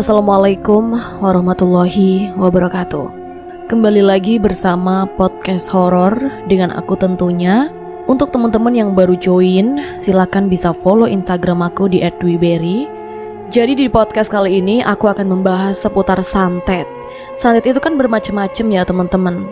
Assalamualaikum warahmatullahi wabarakatuh. Kembali lagi bersama podcast horor dengan aku tentunya. Untuk teman-teman yang baru join, silakan bisa follow Instagram aku di @dwiberry. Jadi di podcast kali ini aku akan membahas seputar santet. Santet itu kan bermacam-macam ya teman-teman.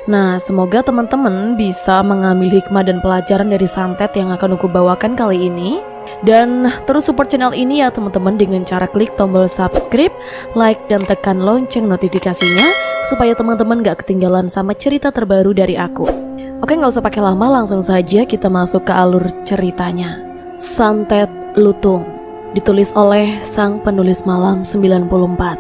Nah, semoga teman-teman bisa mengambil hikmah dan pelajaran dari santet yang akan aku bawakan kali ini. Dan terus support channel ini ya teman-teman dengan cara klik tombol subscribe, like, dan tekan lonceng notifikasinya supaya teman-teman gak ketinggalan sama cerita terbaru dari aku. Oke, gak usah pakai lama, langsung saja kita masuk ke alur ceritanya. Santet Lutung, ditulis oleh sang penulis malam 94.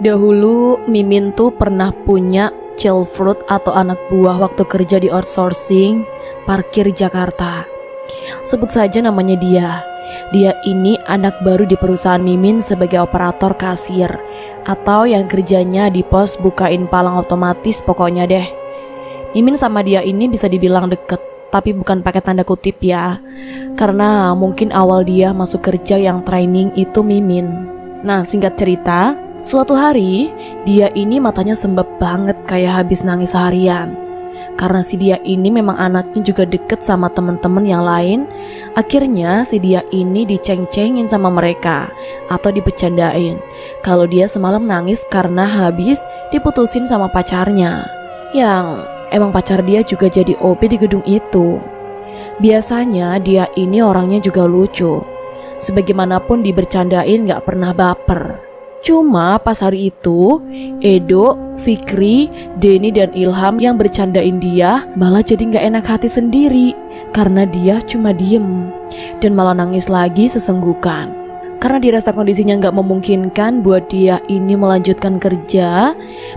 Dahulu Mimin tuh pernah punya childfruit atau anak buah waktu kerja di outsourcing parkir Jakarta. Sebut saja namanya dia. Dia ini anak baru di perusahaan Mimin sebagai operator kasir, atau yang kerjanya di pos bukain palang otomatis pokoknya deh. Mimin sama dia ini bisa dibilang deket, tapi bukan pakai tanda kutip ya, karena mungkin awal dia masuk kerja yang training itu Mimin. Nah, singkat cerita, suatu hari dia ini matanya sembab banget kayak habis nangis seharian. Karena si dia ini memang anaknya juga deket sama temen-temen yang lain, akhirnya si dia ini diceng-cengin sama mereka atau dibecandain kalau dia semalam nangis karena habis diputusin sama pacarnya, yang emang pacar dia juga jadi OP di gedung itu. Biasanya dia ini orangnya juga lucu, sebagaimanapun dibercandain gak pernah baper. Cuma pas hari itu, Edo, Fikri, Denny, dan Ilham yang bercandain dia malah jadi gak enak hati sendiri karena dia cuma diem dan malah nangis lagi sesenggukan. Karena dirasa kondisinya gak memungkinkan buat dia ini melanjutkan kerja,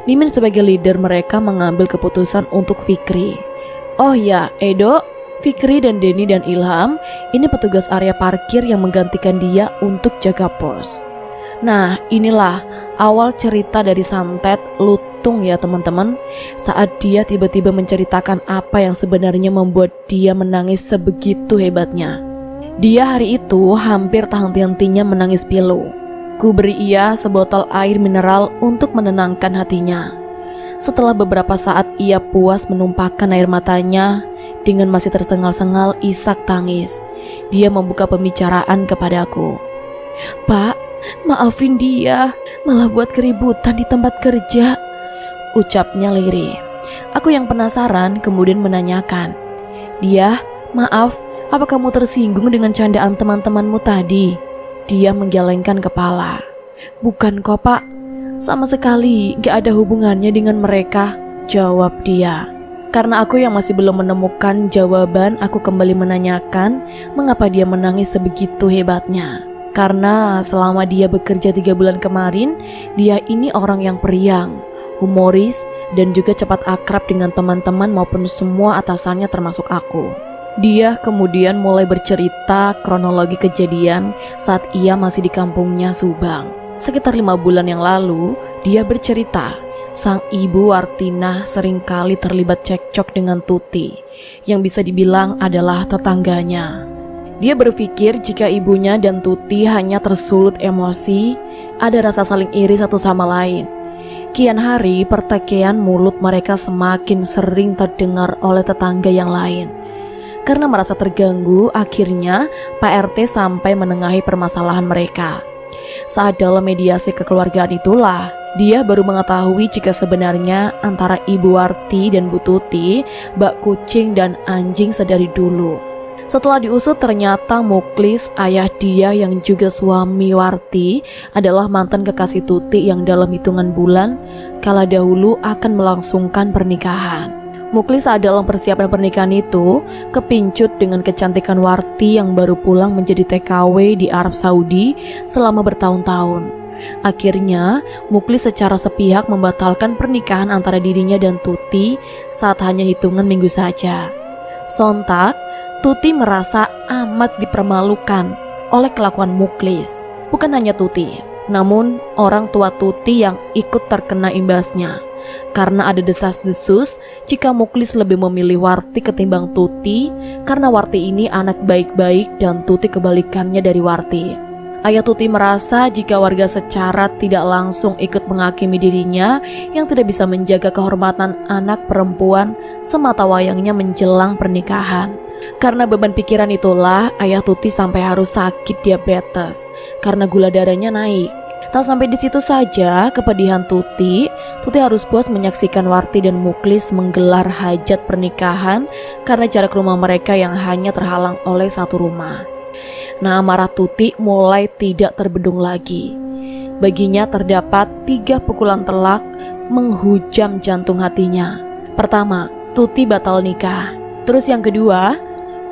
Mimin sebagai leader mereka mengambil keputusan untuk Fikri. Oh ya, Edo, Fikri, dan Denny, dan Ilham ini petugas area parkir yang menggantikan dia untuk jaga pos. Nah, inilah awal cerita dari santet Lutung ya teman-teman. Saat dia tiba-tiba menceritakan apa yang sebenarnya membuat dia menangis sebegitu hebatnya. Dia hari itu hampir tak henti-hentinya menangis pilu. Ku beri ia sebotol air mineral untuk menenangkan hatinya. Setelah beberapa saat ia puas menumpahkan air matanya, dengan masih tersengal-sengal isak tangis, dia membuka pembicaraan kepadaku. "Pak, maafin dia, malah buat keributan di tempat kerja," ucapnya lirih. Aku yang penasaran kemudian menanyakan, "Dia, maaf, apa kamu tersinggung dengan candaan teman-temanmu tadi?" Dia menggelengkan kepala. "Bukan kok pak, sama sekali gak ada hubungannya dengan mereka," jawab dia. Karena aku yang masih belum menemukan jawaban, aku kembali menanyakan mengapa dia menangis sebegitu hebatnya. Karena selama dia bekerja 3 bulan kemarin, dia ini orang yang periang, humoris, dan juga cepat akrab dengan teman-teman maupun semua atasannya termasuk aku. Dia kemudian mulai bercerita kronologi kejadian saat ia masih di kampungnya Subang. Sekitar 5 bulan yang lalu, dia bercerita sang ibu Wartinah seringkali terlibat cekcok dengan Tuti, yang bisa dibilang adalah tetangganya. Dia berpikir jika ibunya dan Tuti hanya tersulut emosi, ada rasa saling iri satu sama lain. Kian hari pertikaian mulut mereka semakin sering terdengar oleh tetangga yang lain. Karena merasa terganggu, akhirnya Pak RT sampai menengahi permasalahan mereka. Saat dalam mediasi kekeluargaan itulah, dia baru mengetahui jika sebenarnya antara Ibu Warti dan Bu Tuti bak kucing dan anjing sedari dulu. Setelah diusut ternyata Muklis, ayah dia yang juga suami Warti, adalah mantan kekasih Tuti yang dalam hitungan bulan kala dahulu akan melangsungkan pernikahan. Muklis saat dalam persiapan pernikahan itu kepincut dengan kecantikan Warti yang baru pulang menjadi TKW di Arab Saudi selama bertahun-tahun. Akhirnya Muklis secara sepihak membatalkan pernikahan antara dirinya dan Tuti saat hanya hitungan minggu saja. Sontak Tuti merasa amat dipermalukan oleh kelakuan Muklis. Bukan hanya Tuti, namun orang tua Tuti yang ikut terkena imbasnya. Karena ada desas-desus jika Muklis lebih memilih Warti ketimbang Tuti, karena Warti ini anak baik-baik dan Tuti kebalikannya dari Warti. Ayah Tuti merasa jika warga secara tidak langsung ikut menghakimi dirinya yang tidak bisa menjaga kehormatan anak perempuan semata wayangnya menjelang pernikahan. Karena beban pikiran itulah ayah Tuti sampai harus sakit diabetes karena gula darahnya naik. Tak sampai di situ saja kepedihan Tuti harus puas menyaksikan Warti dan Muklis menggelar hajat pernikahan karena jarak rumah mereka yang hanya terhalang oleh satu rumah. Nah, amarah Tuti mulai tidak terbendung lagi. Baginya terdapat 3 pukulan telak menghujam jantung hatinya. Pertama, Tuti batal nikah. Terus yang kedua,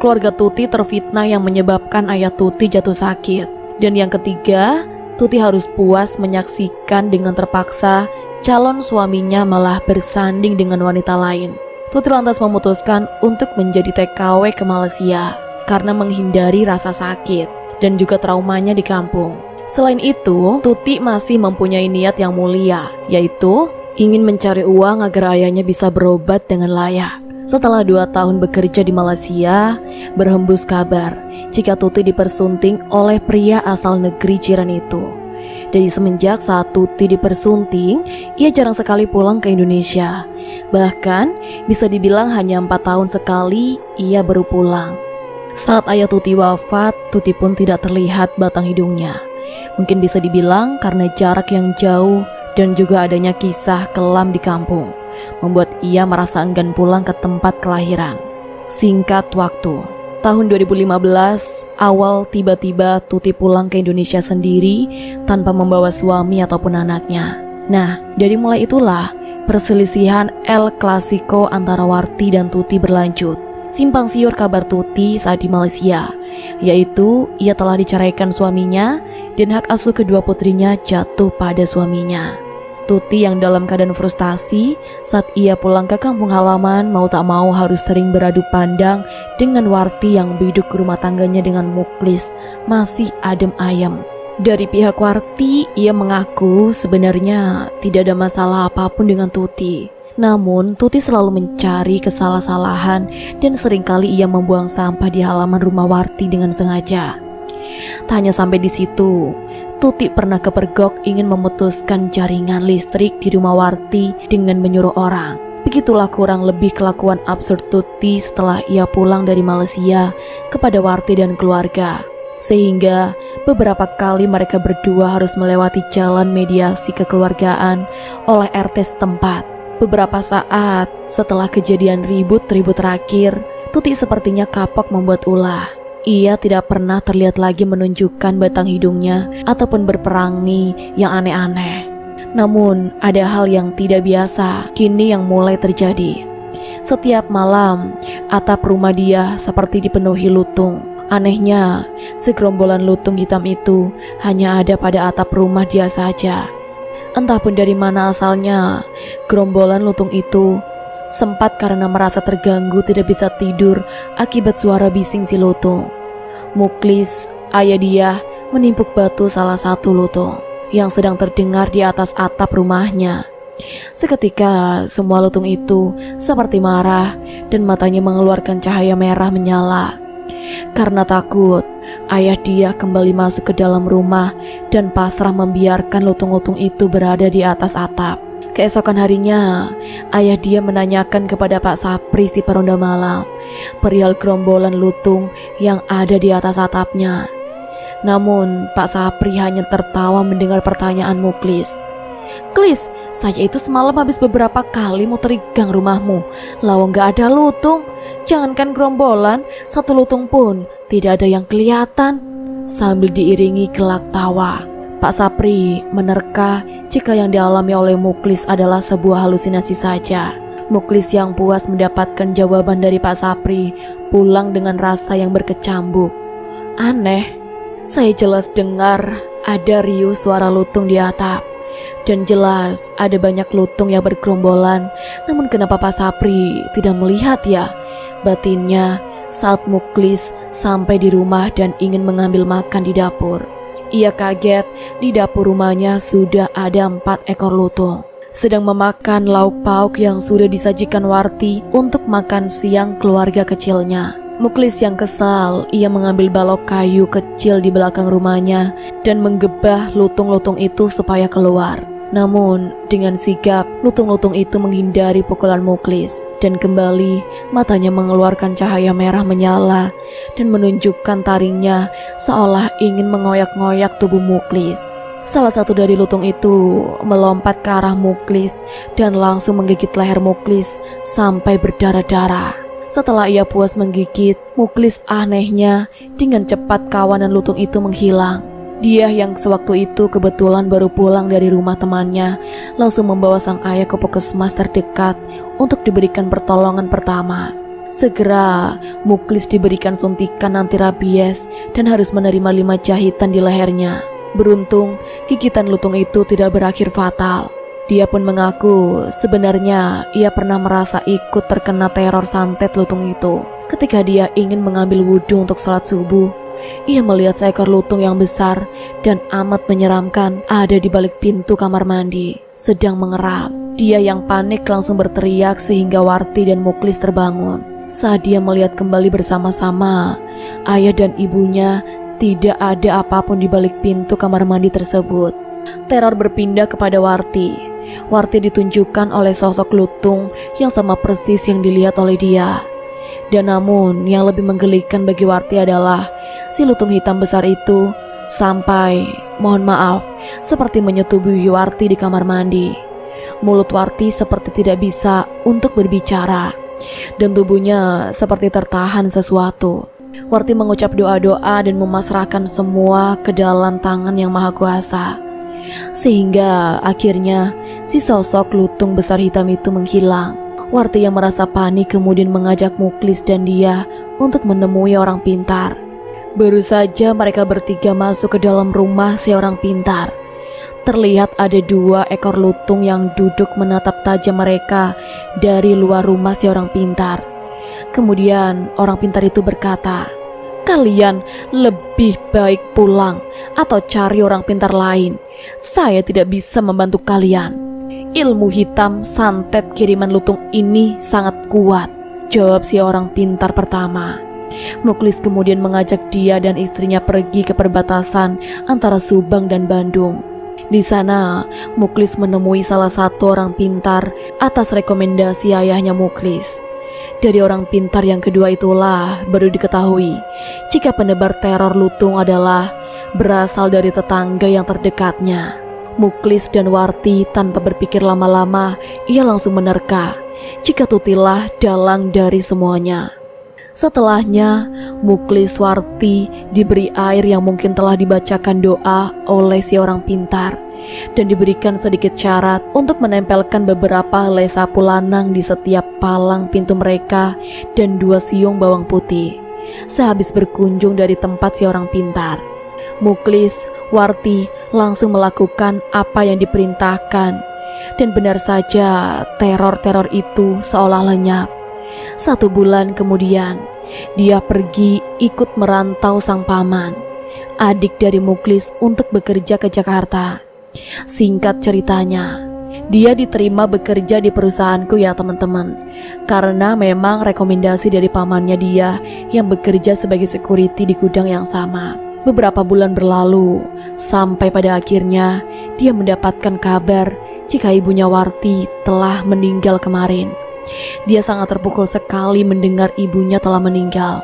keluarga Tuti terfitnah yang menyebabkan ayah Tuti jatuh sakit. Dan yang ketiga, Tuti harus puas menyaksikan dengan terpaksa calon suaminya malah bersanding dengan wanita lain. Tuti lantas memutuskan untuk menjadi TKW ke Malaysia karena menghindari rasa sakit dan juga traumanya di kampung. Selain itu, Tuti masih mempunyai niat yang mulia, yaitu ingin mencari uang agar ayahnya bisa berobat dengan layak. Setelah 2 tahun bekerja di Malaysia, berhembus kabar jika Tuti dipersunting oleh pria asal negeri jiran itu. Dari semenjak saat Tuti dipersunting, ia jarang sekali pulang ke Indonesia. Bahkan bisa dibilang hanya 4 tahun sekali ia baru pulang. Saat ayah Tuti wafat, Tuti pun tidak terlihat batang hidungnya. Mungkin bisa dibilang karena jarak yang jauh dan juga adanya kisah kelam di kampung, membuat ia merasa enggan pulang ke tempat kelahiran. Singkat waktu, tahun 2015 awal tiba-tiba Tuti pulang ke Indonesia sendiri tanpa membawa suami ataupun anaknya. Nah, dari mulai itulah perselisihan El Clasico antara Warti dan Tuti berlanjut. Simpang siur kabar Tuti saat di Malaysia, yaitu ia telah diceraikan suaminya dan hak asuh kedua putrinya jatuh pada suaminya. Tuti yang dalam keadaan frustasi saat ia pulang ke kampung halaman mau tak mau harus sering beradu pandang dengan Warti yang biduk rumah tangganya dengan Muklis masih adem ayem. Dari pihak Warti, ia mengaku sebenarnya tidak ada masalah apapun dengan Tuti. Namun, Tuti selalu mencari kesalah-salahan dan seringkali ia membuang sampah di halaman rumah Warti dengan sengaja. Tak hanya sampai di situ, Tuti pernah kepergok ingin memutuskan jaringan listrik di rumah Warti dengan menyuruh orang. Begitulah kurang lebih kelakuan absurd Tuti setelah ia pulang dari Malaysia kepada Warti dan keluarga. Sehingga beberapa kali mereka berdua harus melewati jalan mediasi kekeluargaan oleh RT setempat. Beberapa saat setelah kejadian ribut-ribut terakhir, Tuti sepertinya kapok membuat ulah. Ia tidak pernah terlihat lagi menunjukkan batang hidungnya ataupun berperangi yang aneh-aneh. Namun ada hal yang tidak biasa kini yang mulai terjadi. Setiap malam, atap rumah dia seperti dipenuhi lutung. Anehnya, segerombolan lutung hitam itu hanya ada pada atap rumah dia saja. Entah pun dari mana asalnya, gerombolan lutung itu sempat karena merasa terganggu tidak bisa tidur akibat suara bising si lutung. Muklis, ayah dia, menimpuk batu salah satu lutung yang sedang terdengar di atas atap rumahnya. Seketika semua lutung itu seperti marah dan matanya mengeluarkan cahaya merah menyala. Karena takut, ayah dia kembali masuk ke dalam rumah dan pasrah membiarkan lutung-lutung itu berada di atas atap. Keesokan harinya, ayah dia menanyakan kepada Pak Sapri si peronda malam perihal gerombolan lutung yang ada di atas atapnya. Namun, Pak Sapri hanya tertawa mendengar pertanyaan Muklis. "Klis, saya itu semalam habis beberapa kali muteri gang rumahmu. Lawang gak ada lutung. Jangankan gerombolan, satu lutung pun tidak ada yang kelihatan." Sambil diiringi gelak tawa, Pak Sapri menerka jika yang dialami oleh Muklis adalah sebuah halusinasi saja. Muklis yang puas mendapatkan jawaban dari Pak Sapri pulang dengan rasa yang berkecambuk. "Aneh, saya jelas dengar ada riuh suara lutung di atap. Dan jelas ada banyak lutung yang bergerombolan. Namun kenapa Pak Sapri tidak melihat ya?" batinnya saat Muklis sampai di rumah dan ingin mengambil makan di dapur. Ia kaget, di dapur rumahnya sudah ada 4 ekor lutung. sedang memakan lauk pauk yang sudah disajikan Warti untuk makan siang keluarga kecilnya. Muklis yang kesal, ia mengambil balok kayu kecil di belakang rumahnya dan menggebah lutung-lutung itu supaya keluar. Namun, dengan sigap, lutung-lutung itu menghindari pukulan Muklis dan kembali matanya mengeluarkan cahaya merah menyala dan menunjukkan taringnya seolah ingin mengoyak-ngoyak tubuh Muklis. Salah satu dari lutung itu melompat ke arah Muklis dan langsung menggigit leher Muklis sampai berdarah-darah. Setelah ia puas menggigit, Muklis anehnya dengan cepat kawanan lutung itu menghilang. Dia yang sewaktu itu kebetulan baru pulang dari rumah temannya langsung membawa sang ayah ke puskesmas terdekat untuk diberikan pertolongan pertama. Segera Muklis diberikan suntikan anti rabies dan harus menerima 5 jahitan di lehernya. Beruntung gigitan lutung itu tidak berakhir fatal. Dia pun mengaku sebenarnya ia pernah merasa ikut terkena teror santet lutung itu. Ketika dia ingin mengambil wudhu untuk sholat subuh, ia melihat seekor lutung yang besar dan amat menyeramkan ada di balik pintu kamar mandi, sedang mengeram. Dia yang panik langsung berteriak sehingga Warti dan Muklis terbangun. Saat dia melihat kembali bersama-sama, ayah dan ibunya tidak ada apapun di balik pintu kamar mandi tersebut. Teror berpindah kepada Warti. Warti ditunjukkan oleh sosok lutung yang sama persis yang dilihat oleh dia. Dan namun yang lebih menggelikan bagi Warti adalah si lutung hitam besar itu sampai, mohon maaf, seperti menyetubuhi Warti di kamar mandi. Mulut Warti seperti tidak bisa untuk berbicara dan tubuhnya seperti tertahan sesuatu. Warti mengucap doa-doa dan memasrahkan semua ke dalam tangan yang maha kuasa. Sehingga akhirnya si sosok lutung besar hitam itu menghilang. Warti yang merasa panik kemudian mengajak Muklis dan dia untuk menemui orang pintar. Baru saja mereka bertiga masuk ke dalam rumah si orang pintar, terlihat ada 2 ekor lutung yang duduk menatap tajam mereka dari luar rumah si orang pintar. Kemudian orang pintar itu berkata, "Kalian lebih baik pulang atau cari orang pintar lain. Saya tidak bisa membantu kalian. Ilmu hitam santet kiriman lutung ini sangat kuat," jawab si orang pintar pertama. Muklis kemudian mengajak dia dan istrinya pergi ke perbatasan antara Subang dan Bandung. Di sana, Muklis menemui salah satu orang pintar atas rekomendasi ayahnya Muklis. Dari orang pintar yang kedua itulah baru diketahui jika penebar teror lutung adalah berasal dari tetangga yang terdekatnya. Muklis dan Warti tanpa berpikir lama-lama, ia langsung menerka jika Tutilah dalang dari semuanya. Setelahnya, Muklis Warti diberi air yang mungkin telah dibacakan doa oleh si orang pintar dan diberikan sedikit syarat untuk menempelkan beberapa helai sapu lanang di setiap palang pintu mereka dan 2 siung bawang putih. Sehabis berkunjung dari tempat si orang pintar, Muklis Warti langsung melakukan apa yang diperintahkan dan benar saja teror-teror itu seolah lenyap. 1 bulan kemudian, dia pergi ikut merantau sang paman, adik dari Muklis, untuk bekerja ke Jakarta. Singkat ceritanya, dia diterima bekerja di perusahaanku ya teman-teman, karena memang rekomendasi dari pamannya dia yang bekerja sebagai security di gudang yang sama. Beberapa bulan berlalu, sampai pada akhirnya dia mendapatkan kabar jika ibunya Warti telah meninggal kemarin. Dia sangat terpukul sekali mendengar ibunya telah meninggal.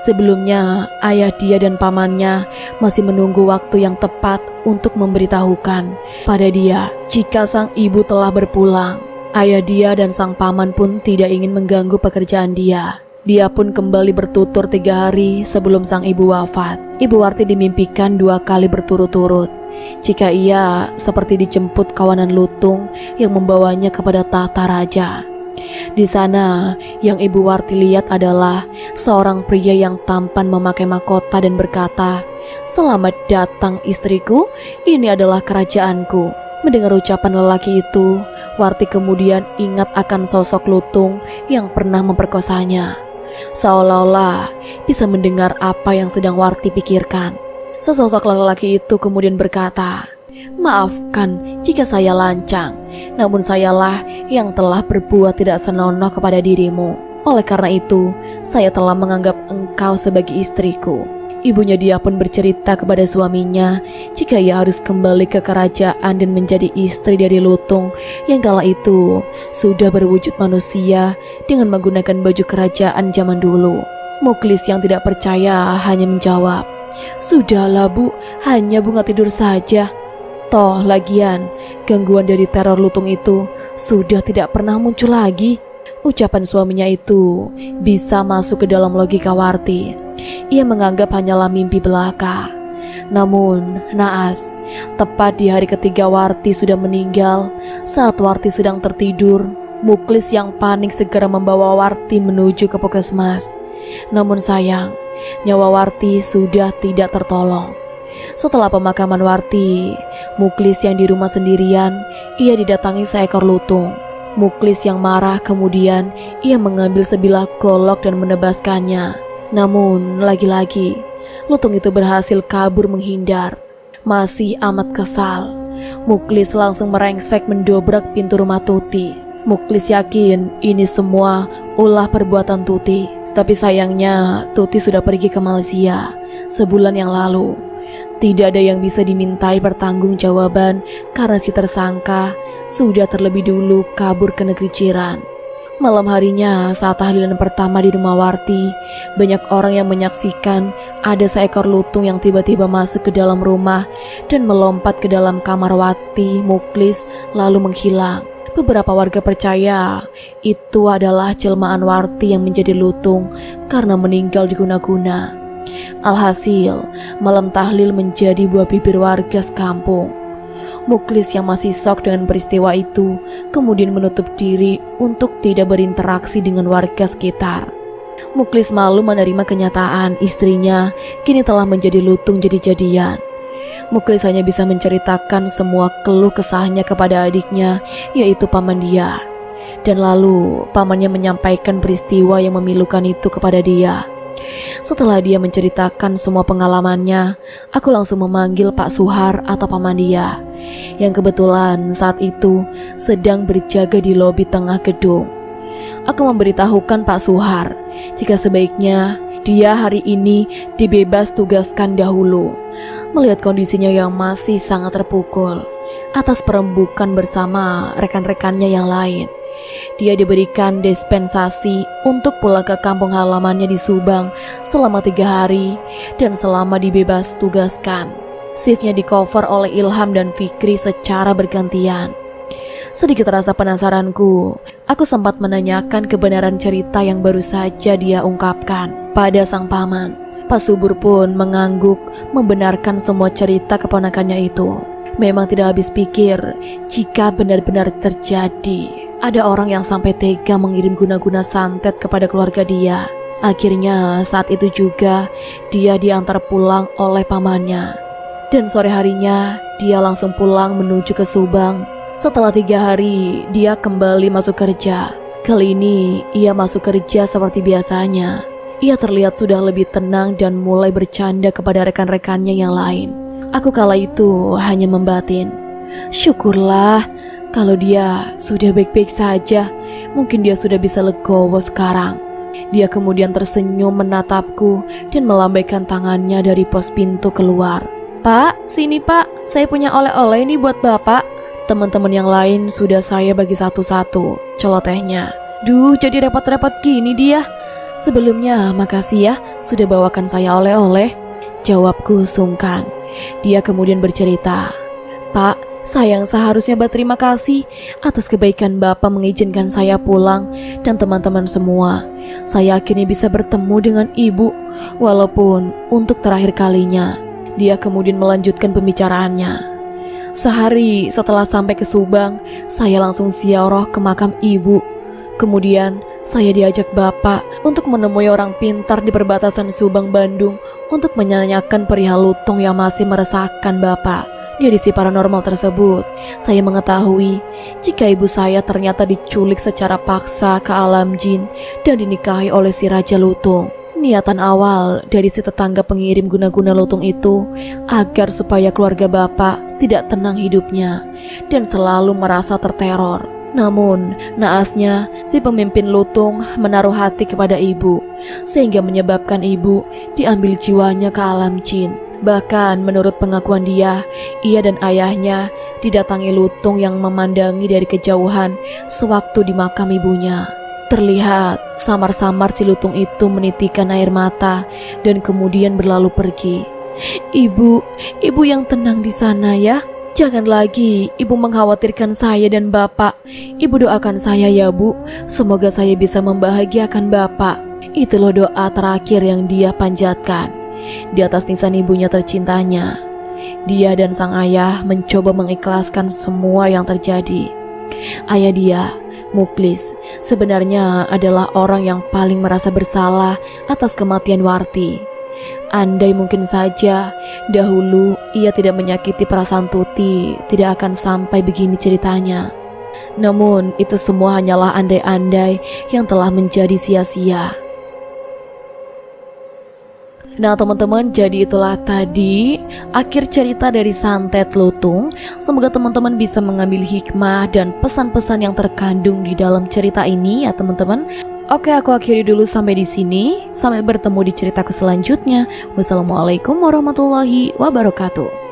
Sebelumnya, ayah dia dan pamannya masih menunggu waktu yang tepat untuk memberitahukan pada dia jika sang ibu telah berpulang. Ayah dia dan sang paman pun tidak ingin mengganggu pekerjaan dia. Dia pun kembali bertutur 3 hari sebelum sang ibu wafat. Ibu Warti dimimpikan 2 kali berturut-turut jika ia seperti dijemput kawanan lutung yang membawanya kepada tahta raja. Di sana, yang Ibu Warti lihat adalah seorang pria yang tampan memakai mahkota dan berkata, "Selamat datang istriku, ini adalah kerajaanku." Mendengar ucapan lelaki itu, Warti kemudian ingat akan sosok lutung yang pernah memperkosanya. Seolah-olah bisa mendengar apa yang sedang Warti pikirkan. Sesosok lelaki itu kemudian berkata, Maafkan jika saya lancang, namun sayalah yang telah berbuat tidak senonoh kepada dirimu. Oleh karena itu, saya telah menganggap engkau sebagai istriku. Ibunya dia pun bercerita kepada suaminya jika ia harus kembali ke kerajaan dan menjadi istri dari Lutung yang kala itu sudah berwujud manusia dengan menggunakan baju kerajaan zaman dulu. Muklis yang tidak percaya hanya menjawab, "Sudahlah Bu, hanya bunga tidur saja. Toh lagian, gangguan dari teror Lutung itu sudah tidak pernah muncul lagi." Ucapan suaminya itu bisa masuk ke dalam logika Warti. Ia menganggap hanyalah mimpi belaka. Namun, naas, tepat di hari ketiga Warti sudah meninggal, saat Warti sedang tertidur, Muklis yang panik segera membawa Warti menuju ke puskesmas. Namun sayang, nyawa Warti sudah tidak tertolong. Setelah pemakaman Warti, Muklis yang di rumah sendirian, ia didatangi seekor lutung. Muklis yang marah kemudian ia mengambil sebilah golok dan menebaskannya. Namun lagi-lagi, lutung itu berhasil kabur menghindar. Masih amat kesal, Muklis langsung merengsek mendobrak pintu rumah Tuti. Muklis yakin ini semua ulah perbuatan Tuti. Tapi sayangnya Tuti sudah pergi ke Malaysia sebulan yang lalu. Tidak ada yang bisa dimintai pertanggungjawaban karena si tersangka sudah terlebih dulu kabur ke negeri jiran. Malam harinya saat tahlilan pertama di rumah Warti, banyak orang yang menyaksikan ada seekor lutung yang tiba-tiba masuk ke dalam rumah dan melompat ke dalam kamar Warti, Muklis, lalu menghilang. Beberapa warga percaya itu adalah jelmaan Warti yang menjadi lutung karena meninggal di guna-guna. Alhasil, malam tahlil menjadi buah bibir warga sekampung. Muklis yang masih shock dengan peristiwa itu kemudian menutup diri untuk tidak berinteraksi dengan warga sekitar. Muklis malu menerima kenyataan istrinya kini telah menjadi lutung jadi-jadian. Muklis hanya bisa menceritakan semua keluh kesahnya kepada adiknya, yaitu paman dia. Dan lalu pamannya menyampaikan peristiwa yang memilukan itu kepada dia. Setelah dia menceritakan semua pengalamannya, aku langsung memanggil Pak Suhar atau paman dia, yang kebetulan saat itu sedang berjaga di lobi tengah gedung. Aku memberitahukan Pak Suhar jika sebaiknya dia hari ini dibebas tugaskan dahulu, melihat kondisinya yang masih sangat terpukul atas perembukan bersama rekan-rekannya yang lain. Dia diberikan dispensasi untuk pulang ke kampung halamannya di Subang selama 3 hari dan selama dibebas tugaskan, shiftnya di cover oleh Ilham dan Fikri secara bergantian. Sedikit rasa penasaranku, aku sempat menanyakan kebenaran cerita yang baru saja dia ungkapkan pada sang paman. Pak Subur pun mengangguk membenarkan semua cerita keponakannya itu. Memang tidak habis pikir jika benar-benar terjadi. Ada orang yang sampai tega mengirim guna-guna santet kepada keluarga dia. Akhirnya saat itu juga dia diantar pulang oleh pamannya. Dan sore harinya dia langsung pulang menuju ke Subang. Setelah 3 hari dia kembali masuk kerja. Kali ini ia masuk kerja seperti biasanya. Ia terlihat sudah lebih tenang dan mulai bercanda kepada rekan-rekannya yang lain. Aku kala itu hanya membatin, syukurlah kalau dia sudah baik-baik saja, mungkin dia sudah bisa legowo sekarang. Dia kemudian tersenyum menatapku dan melambaikan tangannya dari pos pintu keluar. Pak, sini Pak, saya punya oleh-oleh ini buat Bapak. Teman-teman yang lain sudah saya bagi satu-satu celotehnya. Duh, jadi repot-repot gini dia. Sebelumnya makasih ya sudah bawakan saya oleh-oleh, jawabku sungkan. Dia kemudian bercerita, Pak, saya yang seharusnya berterima kasih atas kebaikan Bapak mengizinkan saya pulang dan teman-teman semua. Saya akhirnya bisa bertemu dengan Ibu, walaupun untuk terakhir kalinya. Dia kemudian melanjutkan pembicaraannya. Sehari setelah sampai ke Subang, saya langsung ziarah ke makam Ibu. Kemudian saya diajak Bapak untuk menemui orang pintar di perbatasan Subang-Bandung untuk menanyakan perihal lutung yang masih meresahkan Bapak. Dari si paranormal tersebut, saya mengetahui jika ibu saya ternyata diculik secara paksa ke alam jin dan dinikahi oleh si Raja Lutung. Niatan awal dari si tetangga pengirim guna-guna lutung itu agar supaya keluarga bapak tidak tenang hidupnya dan selalu merasa terteror. Namun, naasnya si pemimpin lutung menaruh hati kepada ibu, sehingga menyebabkan ibu diambil jiwanya ke alam jin. Bahkan menurut pengakuan dia, ia dan ayahnya didatangi lutung yang memandangi dari kejauhan sewaktu di makam ibunya. Terlihat samar-samar si lutung itu menitikan air mata dan kemudian berlalu pergi. Ibu yang tenang di sana ya. Jangan lagi ibu mengkhawatirkan saya dan bapak. Ibu doakan saya ya bu, semoga saya bisa membahagiakan bapak. Itu loh doa terakhir yang dia panjatkan di atas nisan ibunya tercintanya. Dia dan sang ayah mencoba mengikhlaskan semua yang terjadi. Ayah dia, Muklis, sebenarnya adalah orang yang paling merasa bersalah atas kematian Warti. Andai mungkin saja dahulu ia tidak menyakiti perasaan Tuti, tidak akan sampai begini ceritanya. Namun itu semua hanyalah andai-andai yang telah menjadi sia-sia. Nah teman-teman, jadi itulah tadi akhir cerita dari Santet Lutung. Semoga teman-teman bisa mengambil hikmah dan pesan-pesan yang terkandung di dalam cerita ini ya teman-teman. Oke, aku akhiri dulu sampai di sini. Sampai bertemu di ceritaku selanjutnya. Wassalamualaikum warahmatullahi wabarakatuh.